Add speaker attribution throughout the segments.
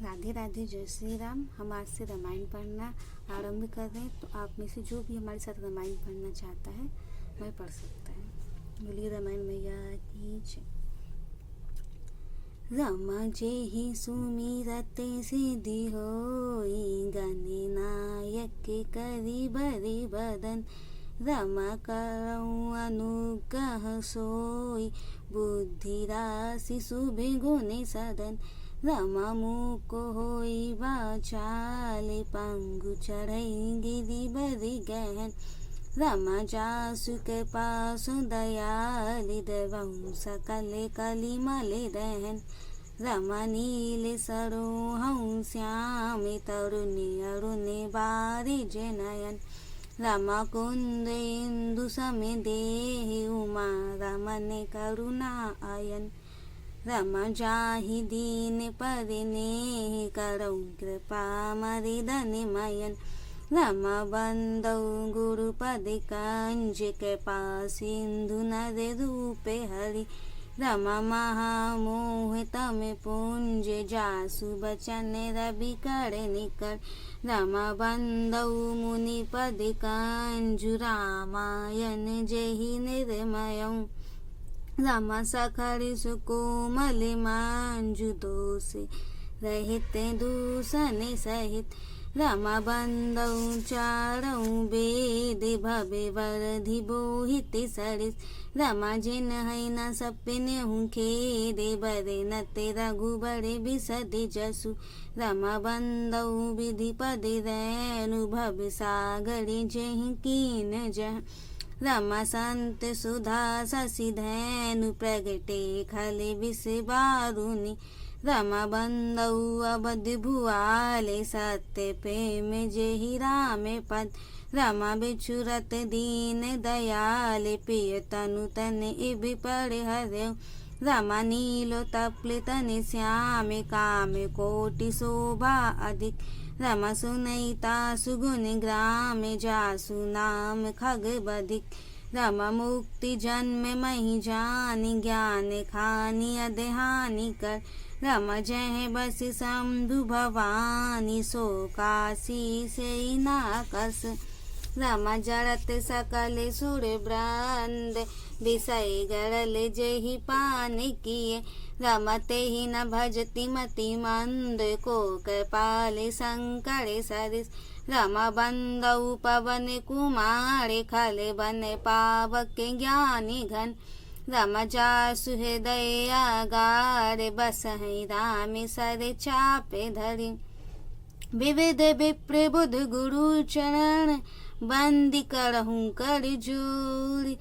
Speaker 1: राधे राधे, जय श्री राम। हम आज से रामायण पढ़ना आरंभ कर रहे हैं, तो आप में से जो भी हमारे साथ रामायण पढ़ना चाहता है वह पढ़ सकता है। बोलिए रामायण मैया की जय। राम जेहि सुमिरत सिद्धि होई, गणनायक करि बरि बदन। राम करऊँ अनुग्रह सोई, बुद्धि राशि शुभे गुणे सदन। राम मुख होई वाचाल, पंगु चढ़ई गिरि बरि गहन। राम जासु कृपा सु दयाल, देवहु सकल कलि मल दहन। राम नील सरोहं श्याम, तरुण अरुण बारिज नयन। राम कुंद इंदु सम देहि, उमा रमन करुणा अयन। राम जाहि दीन परनेहि, करऊँ कृपा मर्दन मयन। राम बंदौ गुरुपद कंज, कृपा सिंधु नर रूप हरि। राम महामोह तम पुंज, जासु बचन रवि कर निकर। राम बंदौ मुनि पद कंजु, रामायण जेहि निर्मयं। राम सखर सुकोमल मंजु, दोष रहित दूषण सहित। राम बंदौ चारऊ वेद, भव्य वरधि बोहित सरिस। राम जिन है न सपनेहु खेद, बरनत रघुबर बिसद जसु। राम बंदौ विधि पद रैनु, भव सागर जेहि कीन जह। राम संत सुधा शशि धैनु, प्रगटे खल विष बारुनि। राम बंदौ अवध भुआले, सत्य प्रेम जेहि राम पद। राम बिछुरत दीन दयाल, प्रिय तनु तन इब पर हरऊ। राम नीलो तप्ल तन श्याम, काम कोटि शोभा अधिक। राम सुनैता सुगुण ग्राम, जासु नाम खग बधिक। राम मुक्ति जन्म महि जानि, ज्ञान खानि अधहानि कर। राम जय बस शंभु भवानी, सो काशी से नाकस। राम जड़त सकल सुर ब्रंद, विषय गरल जेहि पान किए। राम तेहि न भजति मति मंद, को कृपाल शंकर सरिस। राम बंदौ पवन कुमार, खल बन पावक ज्ञानी घन। राम जासु हृदय आगार, बसहि राम सर चापे धरि। विविध विप्र बुध गुरु चरण, बंदी करहूँ कर जोड़ी।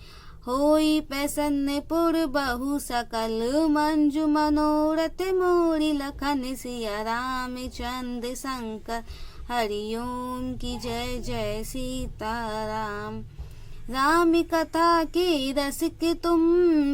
Speaker 1: होई प्रसन्न पुर बहु, सकल मंजु मनोरथ मोरी। लखन सिया राम चंद्र शंकर, हरिओम की जय जय सीताराम। राम कथा की रसिक तुम,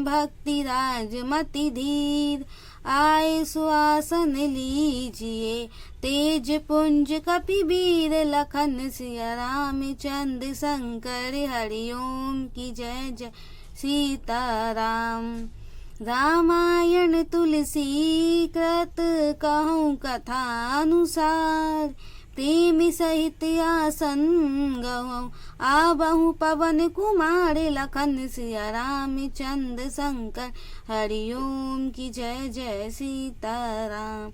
Speaker 1: भक्ति राज मति धीर। आए सुआसन लीजिए, तेज पुंज कपिवीर। लखन सिया राम चंद्र शंकर, हरिओम की जय जय सीताराम। रामायण तुलसी कृत, कहूँ कथानुसार। प्रेम सहित आसन गवऊँ, आबहु पवन कुमार। लखन सिया राम चंद्र शंकर, हरिओम की जय जय सीताराम।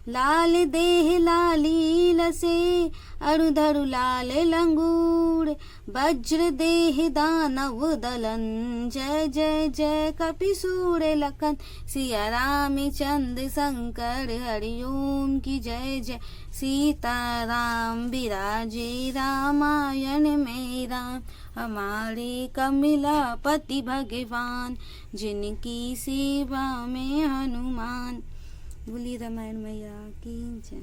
Speaker 1: लाल देह लाली लसे, अरुधरु लाल लंगूर। वज्र देह दानव दलन, जय जय जय कपिसूर। लखन सिया राम चंद्र शंकर, हरिओम की जय जय सीताराम। विराजे रामायण में राम, हमारे कमलापति भगवान। जिनकी सेवा में हनुमान। बोली रामायण मैया की जय।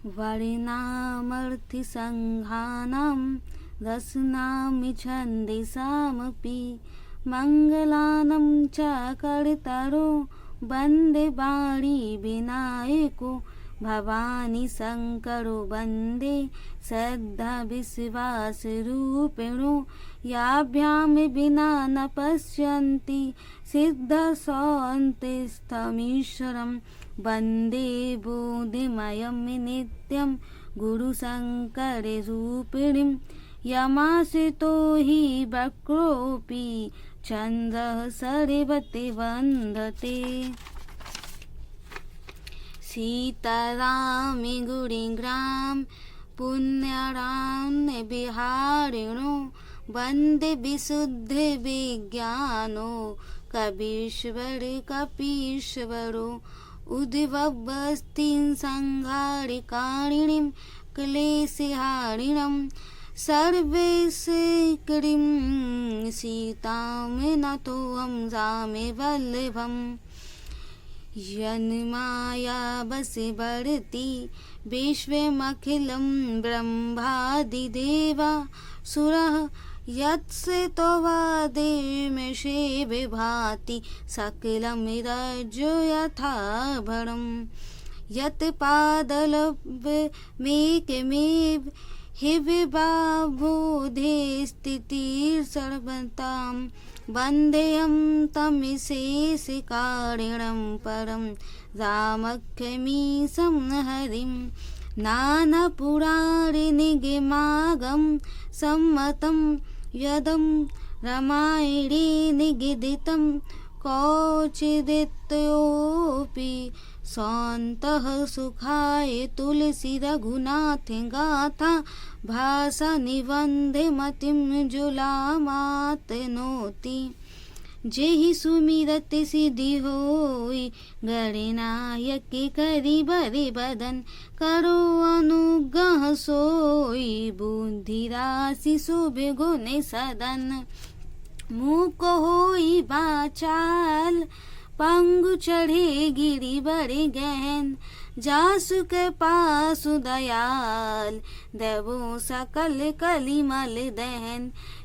Speaker 1: वर्णामर्थि संघानां, रसनामि छन्दिसामपि। मंगलानं च कर्तरो, वन्दे वाणी विनायको। भवानी शंकरो वन्दे श्रद्धा विश्वास रूपिणो याभ्यां विना न पश्यन्ति सिद्धसन्तिस्थमीश्वरं वन्दे बोधिमयं नित्यं गुरुशङ्कररूपिणीं यमाश्रितो हि वक्रोऽपि चन्द्रः सर्वते वन्दते। सीतारामे गुणिग्राम पुण्यराम बिहारिणो वन्दे विशुद्ध विज्ञानो कवीश्वर कपीश्वरो उद्भवस्थिं संहारिकारिणीं क्लेशहारिणं सर्वेशकरीं सीतां नतोऽहं रामे वल्लभम् यन्माया वशीवर्ति विश्वमखिलं ब्रह्मादिदेवा सुरः यत्सेतो वादेर्मिषे विभाति सकलं रज्जो यथा भरं यत्पादलभ्यमेकमेव हि विभाबोधे स्थितिर्सर्वतां वन्देऽहं तमशेषकारिणं परं रामख्यमीशं हरिं नानापुराणनिगमागं सम्मतं यदं रामायणे निगदितं कौचिदित्योऽपि स्वान्तः सुखाय तुलसी रघुनाथ गाथा भाषा निबन्धे मतिं जुलामातनोति जेहि सुमिरत सिद्धि होई गणनायक करि बरि बदन करो अनुग्रह सोई बुद्धि राशि शुभ गुण सदन मुख होई बाचाल पंगु चढ़े गिरि बड़े गहन जासु के पासु दयाल देवो सकल कलिमल दहन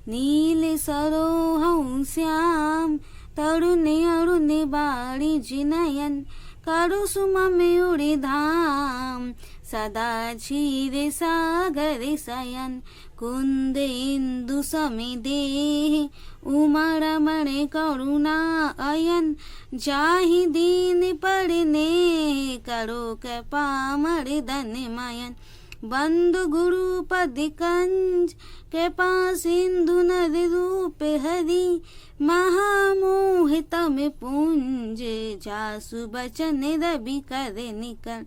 Speaker 1: नील सरोहं श्याम तरुण अरुण बाड़ी जिनयन करु सुमम उड़ि धाम सदा क्षीर सागर शयन कुंद इंदु समिदेह उमा रमण करुणा अयन जाहि दीन पड़ने करो कृपा मर धन मयन बंधु गुरु पद कंज कृपा सिंधु नद रूप हरि महामोहितम पुंज जासु बचन रवि कर निकल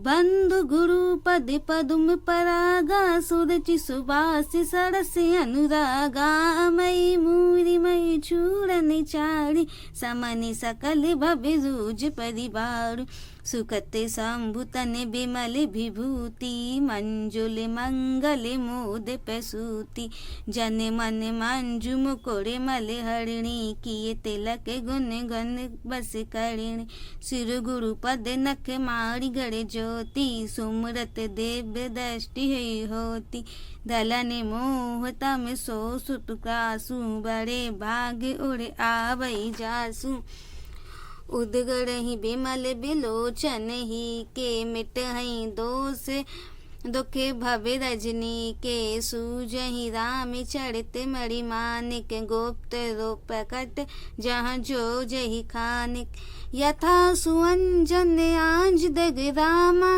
Speaker 1: बंधु गुरु पद पदुम परागा सुरचि सुबास सरस अनुरागा मई मूरी मई चूड़न चारी समनि सकल भव्य रूज परिवार सुकत शंभुतन बिमल विभूति मंजुल मंगल मोद प्रसूति जन मन मंजु मुकुर मल हरिणी किए तिलक गुण गण बस करिणी सिर गुरु पद नख मारी गढ़ ज्योति सुमरत देव दृष्टि होती दलन मोह तम सो सुतकासु बड़े भाग उड़ आवई जासु उदगड़ ही बिमल बिलोचन ही के मिट हई दोष दुख भव रजनी के सूजहि राम चरित मणि मानिक गोप्त रूप प्रकट जहाँ जो जहि खानिक यथा सुअंजन आंज दग रामा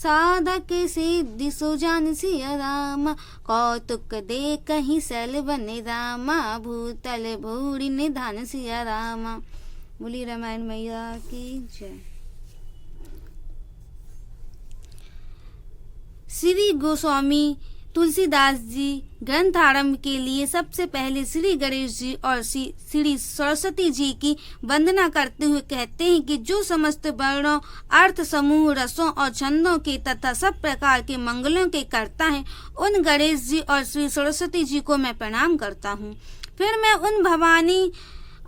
Speaker 1: साधक सिद्धि सुजान सिया रामा कौतुक दे कहीं सल बन रामा भूतल भूरि निधान सिया रामा। बोली रामायण मैया की जय। श्री गोस्वामी तुलसीदास जी ग्रंथ आरंभ के लिए सबसे पहले श्री गणेश जी और श्री सरस्वती जी की वंदना करते हुए कहते हैं कि जो समस्त वर्णों अर्थ समूह रसों और छंदों के तथा सब प्रकार के मंगलों के करता है उन गणेश जी और श्री सरस्वती जी को मैं प्रणाम करता हूँ। फिर मैं उन भवानी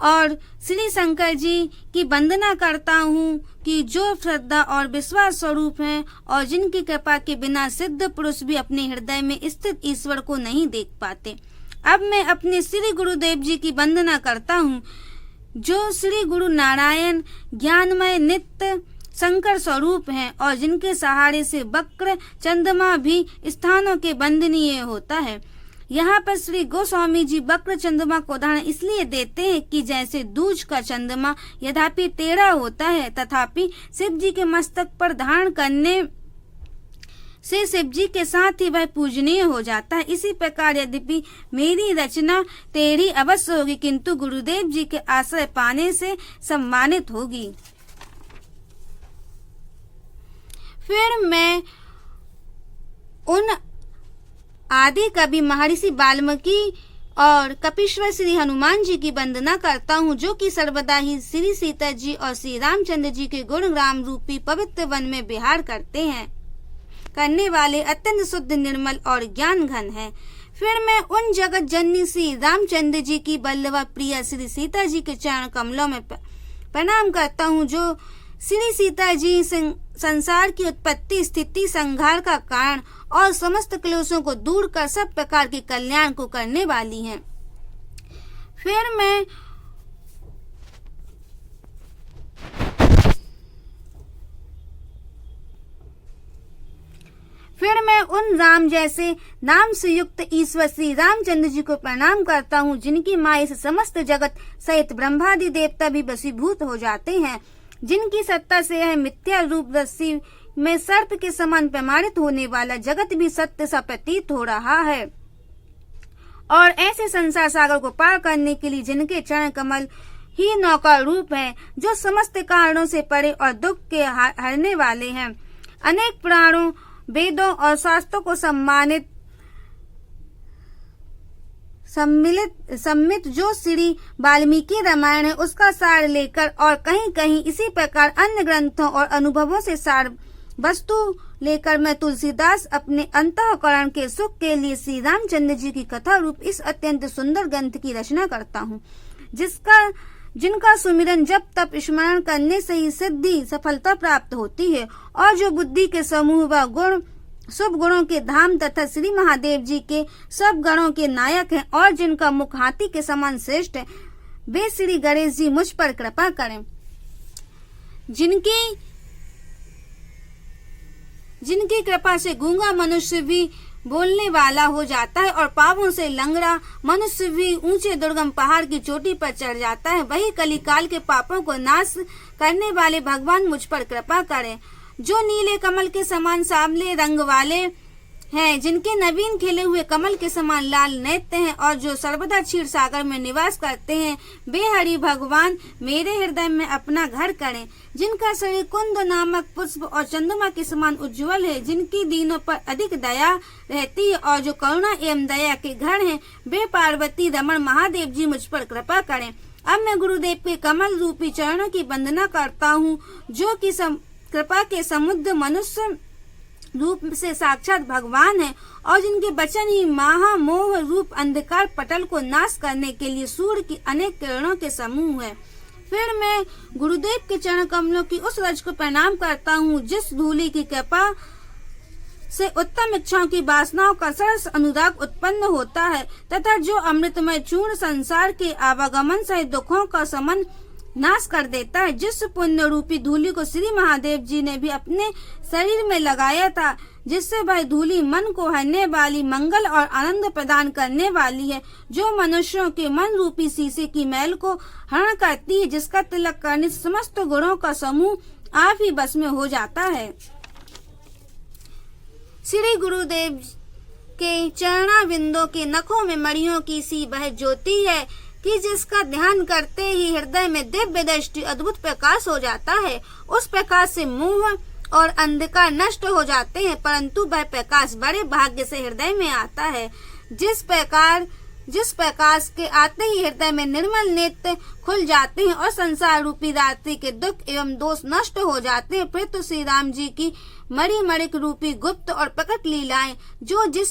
Speaker 1: और श्री शंकर जी की वंदना करता हूँ कि जो श्रद्धा और विश्वास स्वरूप हैं और जिनकी कृपा के बिना सिद्ध पुरुष भी अपने हृदय में स्थित ईश्वर को नहीं देख पाते। अब मैं अपने श्री गुरुदेव जी की वंदना करता हूँ जो श्री गुरु नारायण ज्ञानमय नित्य शंकर स्वरूप हैं और जिनके सहारे से वक्र चंद्रमा भी स्थानों के वंदनीय होता है। यहाँ पर श्री गोस्वामी जी वक्र चंद्रमा को उदाहरण इसलिए देते हैं कि जैसे दूज का चंद्रमा यद्यपि टेढ़ा होता है तथापि शिव जी के मस्तक पर धारण करने से शिव जी के साथ ही वह पूजनीय हो जाता है। इसी प्रकार यद्यपि मेरी रचना टेढ़ी अवश्य होगी किंतु गुरुदेव जी के आश्रय पाने से सम्मानित होगी। फिर मैं उन आदि कवि महर्षि वाल्मीकि और कपीश्वर श्री हनुमान जी की वंदना करता हूँ, जो कि सर्वदा ही श्री सीता जी और श्री रामचंद्र जी के गुणग्राम रूपी पवित्र वन में विहार करने वाले अत्यंत शुद्ध निर्मल और ज्ञान घन है। फिर मैं उन जगत जननी श्री रामचंद्र जी की वल्लभा प्रिय श्री सीता जी के चरण कमलों में प्रणाम करता हूँ, जो श्री सीता जी संसार की उत्पत्ति स्थिति संहार का कारण और समस्त क्लेशों को दूर कर सब प्रकार के कल्याण को करने वाली हैं। फिर मैं उन राम जैसे नाम से युक्त ईश्वर श्री रामचंद्र जी को प्रणाम करता हूँ, जिनकी माया से समस्त जगत सहित ब्रह्मादि देवता भी वशीभूत हो जाते हैं, जिनकी सत्ता से यह मिथ्या रूप रस्सी में सर्प के समान प्रमाणित होने वाला जगत भी सत्य सा प्रतीत हो रहा है। और ऐसे संसार सागर को पार करने के लिए जिनके चरण कमल ही नौका रूप है, जो समस्त कारणों से परे और दुख के हरने वाले हैं, अनेक पुराणों वेदों और शास्त्रों को सम्मिलित जो श्री वाल्मीकि रामायण है उसका सार लेकर और कहीं कहीं इसी प्रकार अन्य ग्रंथों और अनुभवों से सार वस्तु लेकर मैं तुलसीदास अपने अंतःकरण के सुख के लिए श्री रामचंद्र जी की कथा रूप इस अत्यंत सुंदर ग्रंथ की रचना करता हूँ, जिनका सुमिरन जप तप स्मरण करने से ही सिद्धि सफलता प्राप्त होती है, और जो बुद्धि के समूह व गुण शुभ गुणों के धाम तथा श्री महादेव जी के सब गणों के नायक हैं, और जिनका मुख हाथी के समान श्रेष्ठ है, वे श्री गणेश जी मुझ पर कृपा करें। जिनकी कृपा से गूंगा मनुष्य भी बोलने वाला हो जाता है और पापों से लंगड़ा मनुष्य भी ऊंचे दुर्गम पहाड़ की चोटी पर चढ़ जाता है, वही कलिकाल के पापों को नाश करने वाले भगवान मुझ पर कृपा करें। जो नीले कमल के समान सांवले रंग वाले हैं, जिनके नवीन खिले हुए कमल के समान लाल नेत्र हैं, और जो सर्वदा क्षीर सागर में निवास करते हैं, वे हरि भगवान मेरे हृदय में अपना घर करें। जिनका शरीर कुंद नामक पुष्प और चंद्रमा के समान उज्जवल है, जिनकी दीनों पर अधिक दया रहती है, और जो करुणा एवं दया के घर हैं, वे पार्वती रमण महादेव जी मुझ पर कृपा करें। अब मैं गुरुदेव के कमल रूपी चरणों की वंदना करता हूँ, जो कि कृपा के समुद्र मनुष्य रूप से साक्षात भगवान है, और जिनके वचन ही महामोह रूप अंधकार पटल को नाश करने के लिए सूर्य की अनेक किरणों के समूह है। फिर मैं गुरुदेव के चरण कमलों की उस रज को प्रणाम करता हूँ, जिस धूलि की कृपा से उत्तम इच्छाओं की वासनाओं का सरस अनुराग उत्पन्न होता है, तथा जो अमृतमय चूर्ण संसार के आवागमन सहित दुखों का समन नाश कर देता है। जिस पुण्य रूपी धूलि को श्री महादेव जी ने भी अपने शरीर में लगाया था, जिससे वह धूलि मन को हरने वाली, मंगल और आनंद प्रदान करने वाली है, जो मनुष्यों के मन रूपी शीशे की मैल को हरण करती है, जिसका तिलक करने से समस्त गुणों का समूह आप ही बस में हो जाता है। श्री गुरुदेव के चरणाविंदों के नखों में मणियों की सी वह ज्योति है कि जिसका ध्यान करते ही हृदय में दिव्य दृष्टि अद्भुत प्रकाश हो जाता है। उस प्रकाश से मोह और अंधकार नष्ट हो जाते हैं, परंतु वह प्रकाश बड़े भाग्य से हृदय में आता है। जिस प्रकाश के आते ही हृदय में निर्मल नेत्र खुल जाते हैं और संसार रूपी रात्रि के दुख एवं दोष नष्ट हो जाते हैं। फिर तो श्री राम जी की मणिमणिक रूपी गुप्त और प्रकट लीलाएं, जो जिस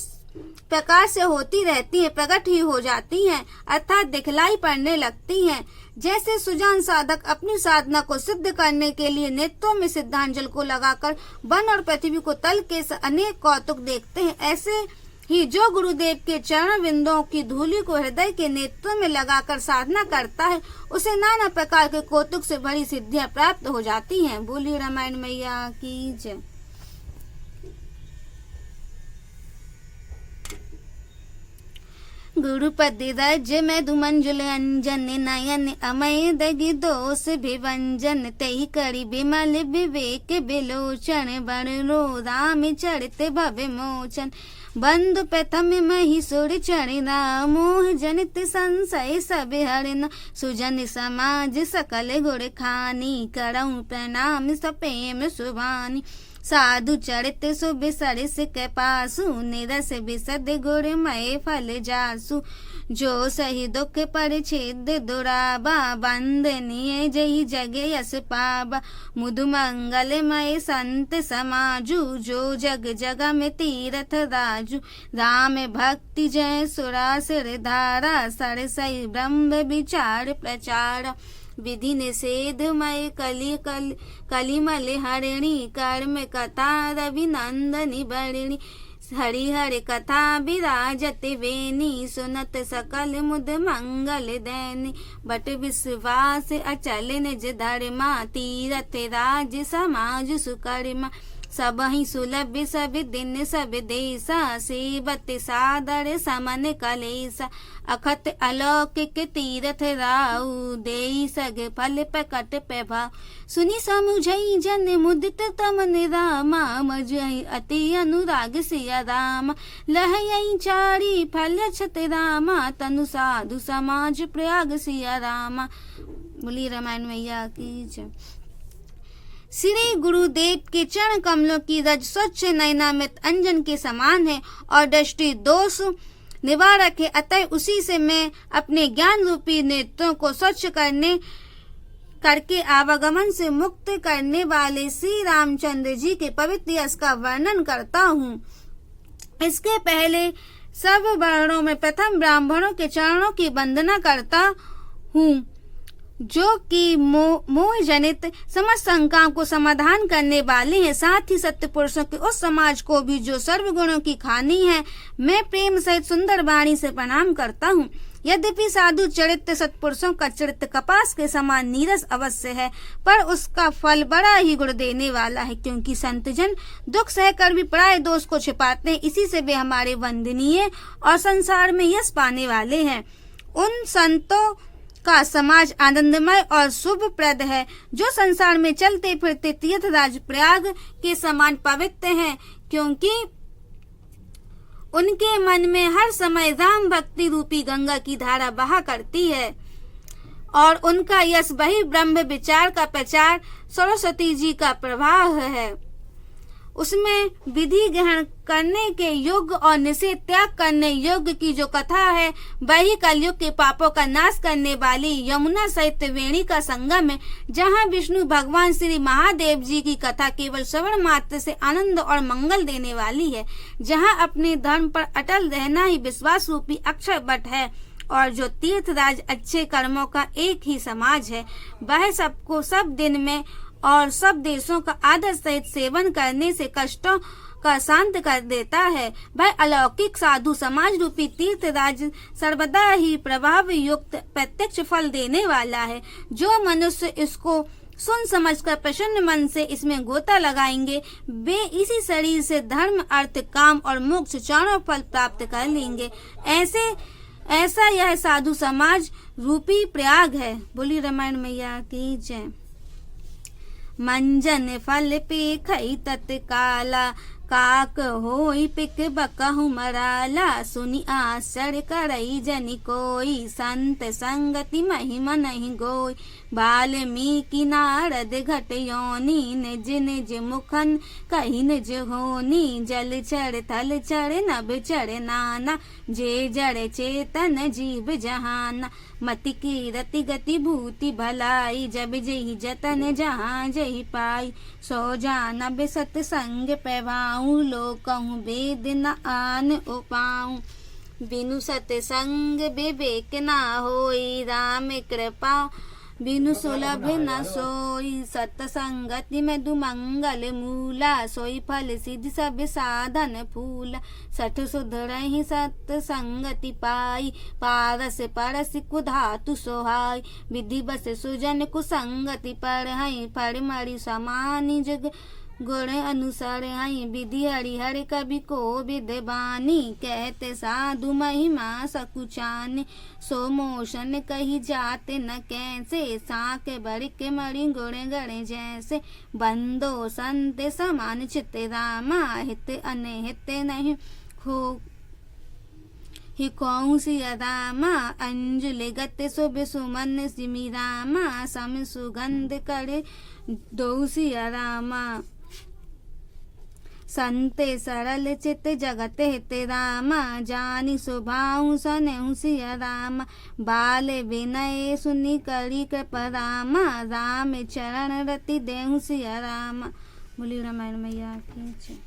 Speaker 1: प्रकार से होती रहती है, प्रकट ही हो जाती हैं, अर्थात दिखलाई पड़ने लगती हैं। जैसे सुजान साधक अपनी साधना को सिद्ध करने के लिए नेत्रों में सिद्धांजल को लगाकर वन और पृथ्वी को तल के अनेक कौतुक देखते हैं, ऐसे ही जो गुरुदेव के चरण बिंदुओं की धूलि को हृदय के नेत्रों में लगाकर साधना करता है, उसे नाना प्रकार के कौतुक से भरी सिद्धियां प्राप्त हो जाती हैं। बोलिए रामायण मैया की जय। गुरुपति राज्य में दुमंजुल अंजन, नयन अमय दगी दोष विभंजन, तेहि करी बिमल विवेक बिलोचन, बण रो राम चरित भव मोचन, बंधु प्रथम महिषुर चरिना, मोह जनित संशय सब हरिना, सुजन समाज सकल गुण खानी, करऊं प्रणाम सप्रेम सुभानी, साधु चरित शुभ सरिस के पासु, निरस विशद गुरमय फल जासु, जो सही दुख परिच्छेद दुराबा, बंदनीय जही जगे यस पाबा, मुदु मंगलमय संत समाजु, जो जग जग में तीरथ राजू, राम भक्ति जय सुरासुर धारा, सरसई ब्रह्म विचार प्रचार, विधि निषेध मय कलिमल हरिणी, कर्म कथा रविनंदनी बरिणी, हरिहर कथा विराजत वेनी, सुनत सकल मुद मंगल दैनी, बट विश्वास अचल निज धर्मा, तीरथ राज समाज सुकर्मा, सब ही सुलभ सब दिन सब देसा, सेवत सादर समन कलेसा, अखत अलौकिक तीरथ राउ, देई सग फल प्रकट प्रभाव, सुनी समुझई जन मुदित तमन रामा, मजई अति अनुराग सिया रामा, लहयई चारी फल छत रामा, तनु साधु समाज प्रयाग सिया रामा। बोली रामायण मैया की जय। श्री गुरुदेव के चरण कमलों की रज स्वच्छ नयनामृत अंजन के समान है और दृष्टि दोष निवारक है, अतः उसी से मैं अपने ज्ञान रूपी नेत्रों को स्वच्छ करके आवागमन से मुक्त करने वाले श्री रामचंद्र जी के पवित्र यश का वर्णन करता हूँ। इसके पहले सब वर्णों में प्रथम ब्राह्मणों के चरणों की वंदना करता हूँ, जो कि मोह जनित समस्त शंकाओं को समाधान करने वाले हैं। साथ ही सत्य पुरुषों के उस समाज को भी जो सर्वगुणों की खानी है, मैं प्रेम सहित सुंदर वाणी से प्रणाम करता हूँ। यद्यपि साधु चरित्र सत्पुरुषों का चरित्र कपास के समान नीरस अवश्य है, पर उसका फल बड़ा ही गुण देने वाला है, क्योंकि संतजन दुख सहकर भी पराये दोष को छिपाते हैं। इसी से वे हमारे वंदनीय और संसार में यश पाने वाले हैं। उन संतों का समाज आनंदमय और शुभप्रद है, जो संसार में चलते फिरते तीर्थराज प्रयाग के समान पवित्र हैं, क्योंकि उनके मन में हर समय राम भक्ति रूपी गंगा की धारा बहा करती है और उनका यश वही ब्रह्म विचार का प्रचार सरस्वती जी का प्रवाह है। उसमें विधि ग्रहण करने के योग्य और निषेध त्याग करने योग्य की जो कथा है, वही कलयुग के पापों का नाश करने वाली यमुना सहित वेणी का संगम है, जहाँ विष्णु भगवान श्री महादेव जी की कथा केवल श्रवण मात्र से आनंद और मंगल देने वाली है, जहाँ अपने धर्म पर अटल रहना ही विश्वास रूपी अक्षर वट है, और जो तीर्थराज अच्छे कर्मों का एक ही समाज है, वह सबको सब दिन में और सब देशों का आदर सहित सेवन करने से कष्टों का शांत कर देता है। वह अलौकिक साधु समाज रूपी तीर्थराज सर्वदा ही प्रभाव युक्त प्रत्यक्ष फल देने वाला है। जो मनुष्य इसको सुन समझकर प्रसन्न मन से इसमें गोता लगाएंगे, वे इसी शरीर से धर्म, अर्थ, काम और मोक्ष चारों फल प्राप्त कर लेंगे। ऐसा यह साधु समाज रूपी प्रयाग है। बोली रामायण मैया की जय। मंजन फल पे खई तत्काला, काक होई पिक बकहु मराला, सुनी आश्चर्य करई जनि कोई, संत संगति महिमा नहीं गोई। वाल्मीकि नारद घट योनि, निज निज मुखन कही निज होनी। जल चढ़ थल चढ़ नभ चढ़ नाना, जे जड़ चेतन जीव जहाना। मति की रति गति भूति भलाई, जब जही जतन जहाँ जही पाई। सो जानब सत्संग प्रभाऊ, लोकहु वेद न आन उपाऊ। बिनु सत्संग विवेक ना होई, राम कृपा बिनु सुलभ न सोई, सत्संगति में दुमंगल मूला, सोई फल सिद्धि सब साधन फूला। सठ सुधरहि सत्संगति पाई, पारस परस कुधातु सोहाई। विधि बस सुजन कुसंगति पढ़ई, फड़ मणि समानि जग गुण अनुसार हई। विधि हरिहर कवि को विद्वानी, कहते साधु महिमा सकुचानी। सो मोशन कही जाते न कैसे, साक बड़ के मणि गुण गणे जैसे। बंदो संत समान चित रामा, हित अनहित नहीं हो ही कौन सिया रामा। अंजलि गत शुभ सुमन सिमि रामा, सम सुगंध करे दो सिया रामा। संते सरल चित जगत हित रामा, जानी सुभाऊ सनहु सिया रामा। बाल विनय सुनि करी कृपा रामा, राम चरण रति देहु सिया रामा। बोली रामायण मैया की जय।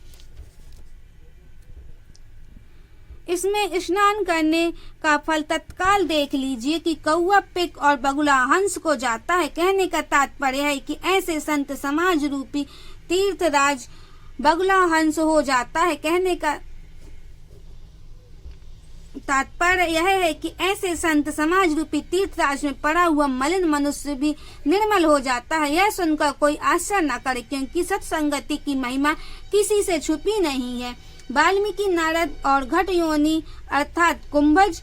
Speaker 1: इसमें स्नान करने का फल तत्काल देख लीजिए कि कौआ पिक और बगुला हंस को जाता है। कहने का तात्पर्य है कि ऐसे संत समाज रूपी तीर्थराज बगुला हंस हो जाता है। कहने का तात्पर्य यह है कि ऐसे संत समाज रूपी तीर्थराज में पड़ा हुआ मलिन मनुष्य भी निर्मल हो जाता है। यह सुनकर कोई आश्चर्य न करे, क्योंकि सत्संगति की महिमा किसी से छुपी नहीं है। वाल्मीकि, नारद और घट योनि अर्थात कुंभज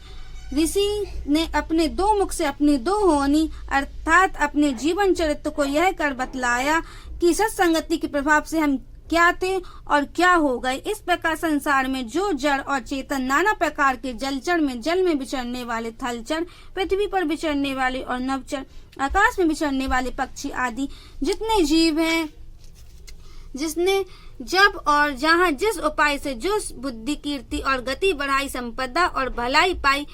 Speaker 1: ऋषि ने अपने दो मुख से अपनी दो होनी अर्थात अपने जीवन चरित्र को यह कर बतलाया कि सत्संगति के प्रभाव से हम क्या थे और क्या हो गए। इस प्रकार संसार में जो जड़ और चेतन, नाना प्रकार के जलचर में जल में विचरने वाले थलचर, पृथ्वी पर विचरने वाले और नवचर, आकाश में विचरने वाले पक्षी आदि जितने जीव हैं, जिसने जब और जहाँ जिस उपाय से जो बुद्धि, कीर्ति और गति बढ़ाई, संपदा और भलाई पाई,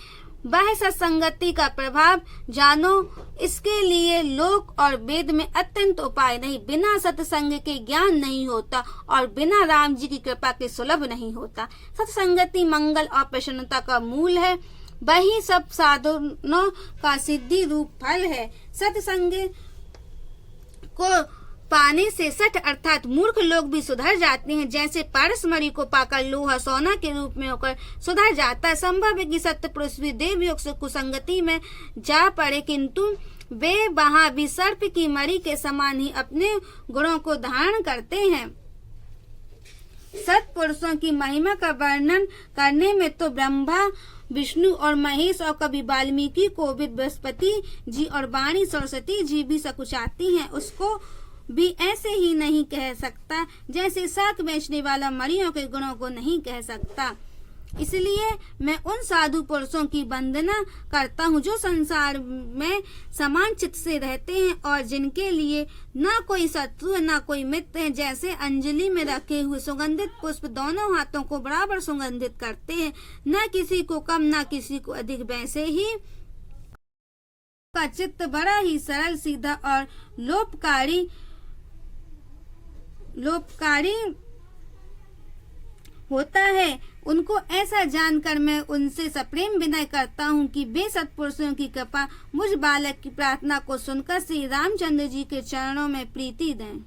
Speaker 1: वह सत्संगति का प्रभाव जानो। इसके लिए लोक और वेद में अत्यंत उपाय नहीं। बिना सत्संग के ज्ञान नहीं होता और बिना राम जी की कृपा के सुलभ नहीं होता। सत्संगति मंगल और प्रसन्नता का मूल है, वही सब साधनों का सिद्धि रूप फल है। सत्संग को पाने से सठ अर्थात मूर्ख लोग भी सुधर जाते हैं। जैसे पारसमणि को पाकर लोहा सोना के रूप में होकर सुधर जाता है। संभव है कि सत्य पुरुष भी देव योग से कुसंगति में जा पड़े, किंतु वे वहां भी सर्प की मणि के समान ही अपने गुणों को धारण करते हैं। सत्पुरुषों की महिमा का वर्णन करने में तो ब्रह्मा, विष्णु और महेश और कभी वाल्मीकि को भी बृहस्पति जी और वाणी सरस्वती जी भी सकुचाती हैं। उसको भी ऐसे ही नहीं कह सकता जैसे साख बेचने वाला मणियों के गुणों को नहीं कह सकता। इसलिए मैं उन साधु पुरुषों की वंदना करता हूँ जो संसार में समान चित्त से रहते हैं और जिनके लिए न कोई शत्रु है न कोई मित्र है। जैसे अंजलि में रखे हुए सुगंधित पुष्प दोनों हाथों को बराबर सुगंधित करते हैं, न किसी को कम न किसी को अधिक, वैसे ही का चित्त बड़ा ही सरल, सीधा और लोपकारी होता है। उनको ऐसा जानकर मैं उनसे सप्रेम विनय करता हूँ कि वे सत्पुरुषों की कृपा मुझ बालक की प्रार्थना को सुनकर श्री रामचंद्र जी के चरणों में प्रीति दें।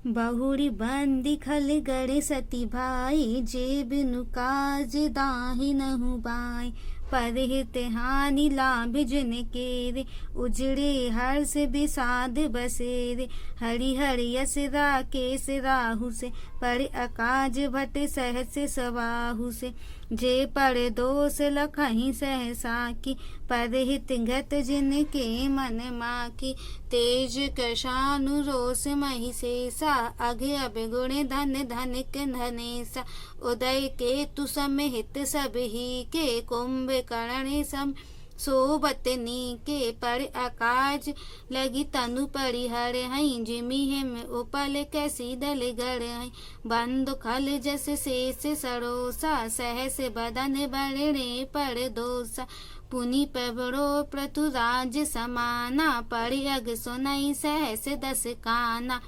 Speaker 1: बहुरी बंदी खल गड़े सती भाई, जे बिनु काज दाहि नहु बाई। परहित हानि लाभ जिन केरे, उजड़े हर्ष विषाद बसेरे। हरि हरि यस राकेश राहु से, पर अकाज भट सहस सवाहु से। जे पर दोष लखहि सहसा की, परहित गत जिन के मन माकी। तेज कशानु रोष महि शेषा, अघे अवगुण धन धनिक धनेशा। उदय के तु समेत सब ही के, कुंभ कर्ण सम सोबत नीके। पर अकाज लगी तनु परिहर हई, जिमि हिम उपल कैसी दल गढ़ हई। बंधु खल जस शेष सरोसा, सहस बदन बरणे पर दोसा। पुनि पवरो पृथुराज समाना, परि अग सुनई सहस दस काना।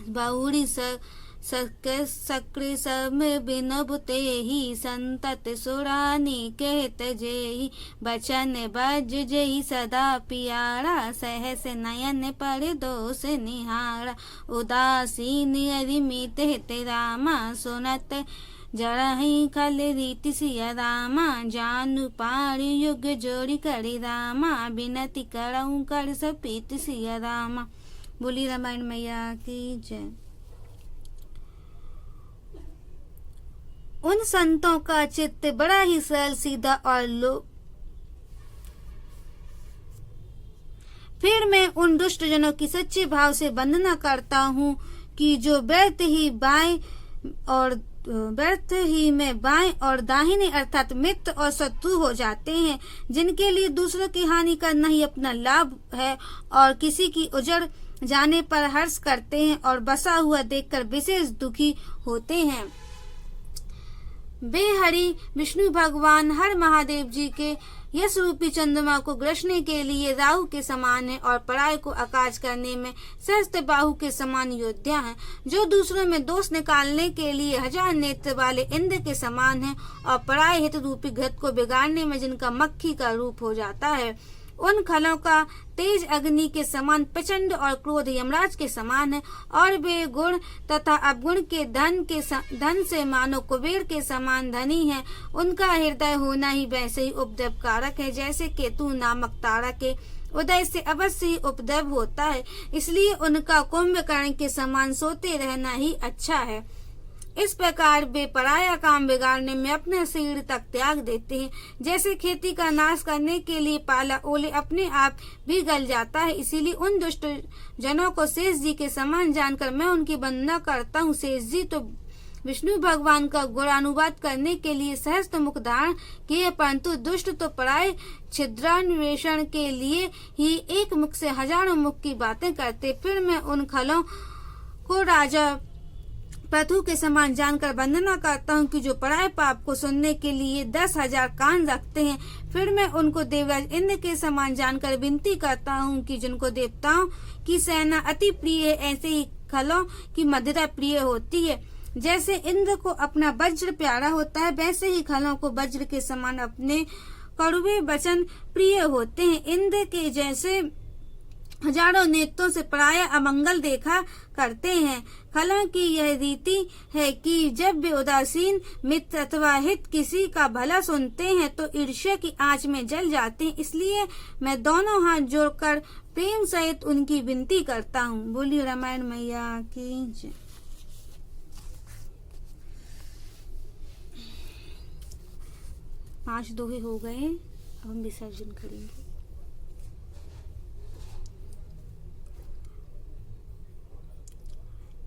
Speaker 1: बहुरी सक्र सब बिनब तेहि संतत सुरानी कहत जेहि बचन बज जेहि सदा पियारा सहस नयन पर दोष निहारा उदासीन अरिमित हित रामा सुनत जरहि खल रीति सिया रामा जानु पार युग जोड़ी करी रामा बिनती करऊँ कर सपीत सिया रामा। बोली रामायण मैया की जय। उन संतों का चित्त बड़ा ही सरल सीधा और लो। फिर मैं उन दुष्ट जनों की सच्चे भाव से वंदना करता हूँ कि जो व्यर्थ ही में बाएं और दाहिने अर्थात मित्र और शत्रु हो जाते हैं, जिनके लिए दूसरों की हानि करना ही अपना लाभ है और किसी की उजड़ जाने पर हर्ष करते हैं और बसा हुआ देखकर विशेष दुखी होते हैं। वे हरि विष्णु भगवान हर महादेव जी के यश रूपी चंद्रमा को ग्रसने के लिए राहु के समान है और पराय को आकाश करने में सहस्त्र बाहु के समान योद्धा हैं, जो दूसरों में दोष निकालने के लिए 1000 नेत्र वाले इंद्र के समान है और पराय हित रूपी घृत को बिगाड़ने में जिनका मक्खी का रूप हो जाता है। उन खलों का तेज अग्नि के समान प्रचंड और क्रोध यमराज के समान है और वे गुण तथा अवगुण के धन से मानो कुबेर के समान धनी है। उनका हृदय होना ही वैसे ही उपद्रव कारक है, जैसे केतु नामक तारा के उदय से अवश्य ही उपद्रव होता है। इसलिए उनका कुंभकर्ण के समान सोते रहना ही अच्छा है। इस प्रकार वे पराया काम बिगाड़ने में अपने शरीर तक त्याग देते हैं। जैसे खेती का नाश करने के लिए पाला ओले अपने आप भी गल जाता है, इसीलिए उन दुष्ट जनों को शेष जी के समान जानकर मैं उनकी वंदना करता हूँ। शेष जी तो विष्णु भगवान का गुणानुवाद करने के लिए सहस्त्र मुख धारण किए, परंतु दुष्ट तो पराय छिद्रान्वेषण के लिए ही एक मुख से हजारों मुख की बातें करते। फिर मैं उन खलों को राजा पृथु के समान जानकर वंदना करता हूँ कि जो पराय पाप को सुनने के लिए 10,000 कान रखते हैं। फिर मैं उनको देवराज इंद्र के समान जानकर विनती करता हूँ कि जिनको देवताओं की सेना अति प्रिय है, ऐसे ही खलों की मदिरा प्रिय होती है। जैसे इंद्र को अपना वज्र प्यारा होता है, वैसे ही खलों को वज्र के समान अपने कड़वे वचन प्रिय होते हैं। इंद्र के जैसे हजारों नेत्रों से पराय अमंगल देखा करते हैं। खलों की यह रीति है कि जब वे उदासीन मित्र अथवा हित किसी का भला सुनते हैं तो ईर्ष्या की आंच में जल जाते हैं। इसलिए मैं दोनों हाथ जोड़कर प्रेम सहित उनकी विनती करता हूँ। बोलिए रामायण मैया की जय। पांच दोहे हो गए, अब हम विसर्जन करेंगे।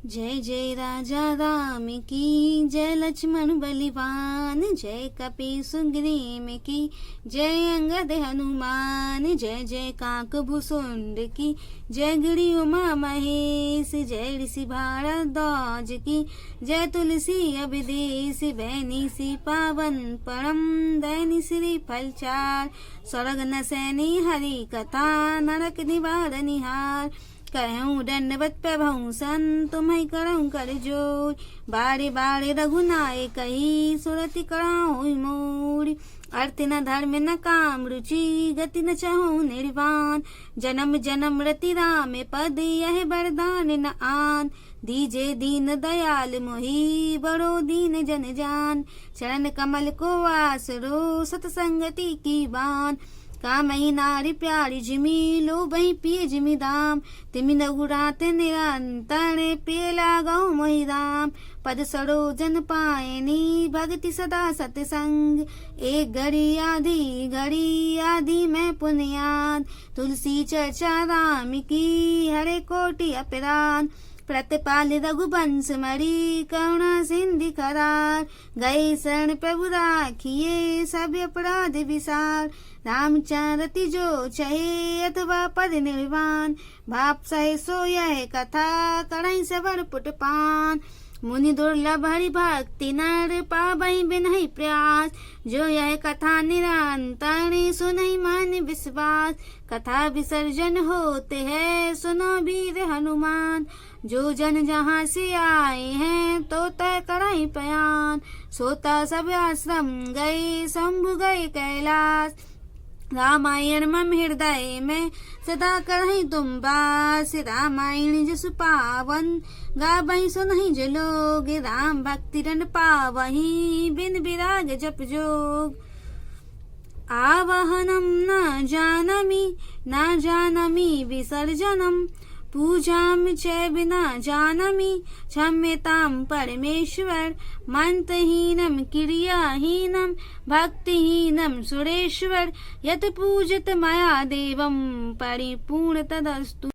Speaker 1: जय जय राजा राम की जय, लक्ष्मण बलिवान जय, कपि सुग्रीव की जय, अंगद हनुमान जय, जय काक भुसुंड की जय, गिरि उमा महेश जय, ऋषि भारद्वाज की जय, तुलसी अभिदेश बैनी सी पावन परम दैनी श्री फलचार, स्वर्ग नसैनी हरि कथा नरक निवार निहार, कहूँ दंडवत प्रभु सन तुम्हें करऊँ कर जोर, बारे बारे रघुनाय कही सुरति कराऊँ मोर, अर्थ न धर्म न काम रुचि गति न चाहूँ निर्वाण, जन्म जन्म रति राम पद यह वरदान न आन, दीजे दीन दयाल मोहि बड़ो दीन जन जान, चरण कमल को आसरो सतसंगति की बान, कामही नारी प्यारी जिमी लो बही पिए जिमी दाम, तिमि नगुरात निरंतर पिए लागो मोहि राम, पद सरोजन पायनी भक्ति सदा सतसंग, एक घड़ी आदि में पुण्याद, तुलसी चर्चा राम की हरे कोटि अपराध, प्रतिपाल रघुवंश मरी करुणा सिंधि करार, गए शरण प्रभु राखिए सब अपराध विसार, रामचरित जो चहे अथवा पद निर्वाण, बाप सहे सो यह कथा करई सबर पुटपान, मुनि दुर्लभ हरि भक्ति नर पावहि बिनहि प्रयास। जो यह कथा निरंतर सुनहि मान विश्वास। कथा विसर्जन होते हैं सुनो वीर हनुमान। जो जन जहाँ से आए हैं तो तय कराई पयान। सोता सब आश्रम गए शंभु गए कैलाश। रामायण मम हृदय में सदा करहि तुम वास। रामायण जसु पावन गावहि सुनहि जो लोग। राम भक्ति रन पावहि बिन विराग जप जोग। आवाहनम न जानमि विसर्जनम। पूजाम च बिना जानमि क्षम्यताम परमेश्वर। मंत्रहीनम क्रियाहीनम भक्तिहीनम सुरेश्वर। यत पूजित मया देवम परिपूर्ण तदस्तु।